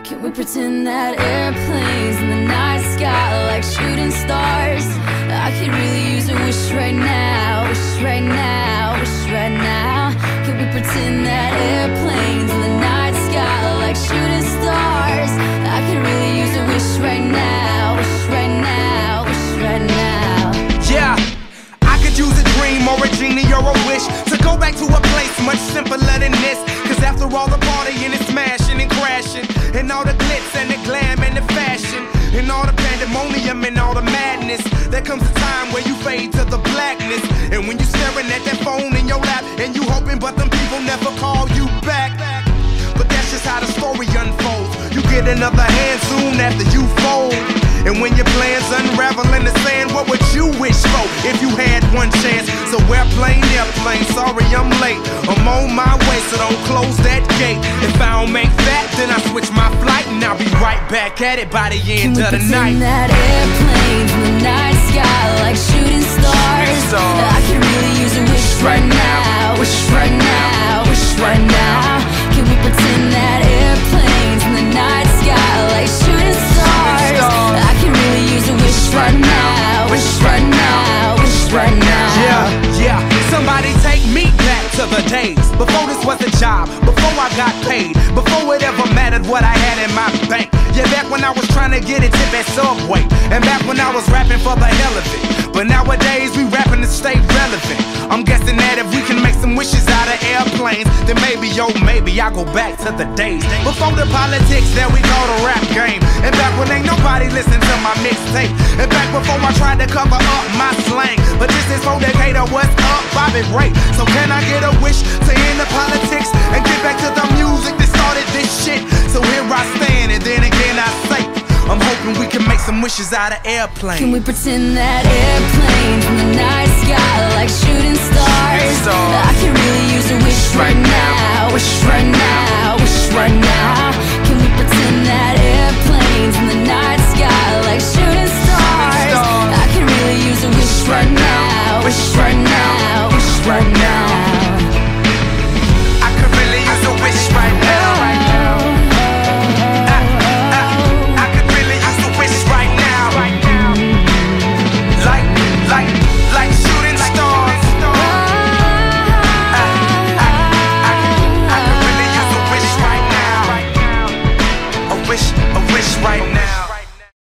Can we pretend that airplanes in the night sky are like shooting stars? I could really use a wish right now, wish right now, wish right now. Can we pretend that airplanes in the night sky are like shooting stars? I could really use a wish right now, wish right now, wish right now. Yeah, I could use a dream or a genie or a wish to go back to a place much simpler than this. Cause after all the partying and smashing and crashing, and all the glitz and the glam and the fashion, and all the pandemonium and all the madness, there comes a time where you fade to the blackness. And when you staring at that phone in your lap, and you hoping but them people never call you back. But that's just how the story unfolds. You get another hand soon after you fold. And when your plans unravel in the sand, what would you wish for if you had one chance? So airplane, sorry I'm late. I'm on my way, so don't close that gate. If I don't make that, then I switch my flight, and I'll be right back at it by the end of the night. Can we pretend that airplanes in the night sky like shooting stars? I could really use a wish right now, wish right now, wish right now. Can we pretend that airplanes in the night sky like shooting stars? I can really use a wish right now, wish right now, wish right now. Yeah, somebody take me back to the days before this was a job, before I got paid, before it ever mattered what I had in my bank. Yeah, back when I was trying to get a tip at Subway, and back when I was rapping for the hell of it. But nowadays we rapping to stay relevant. I'm guessing that if we can make some wishes out of airplanes, then maybe, yo, maybe I'll go back to the days before the politics that we call the rap game. And back when ain't nobody listened to my mixtape. And back before I tried to cover up my slang. But this is for Decatur, what's up, Bobby Ray? So can I get a wish to end the politics and get back to the music that started this shit? So here I stand, and then again I say, I'm hoping we can make some wishes out of airplanes. Can we pretend that airplanes in the night sky like shooting stars? I can really use a wish right now, wish right now, wish right now. Can we pretend that airplanes in the night sky like shooting stars?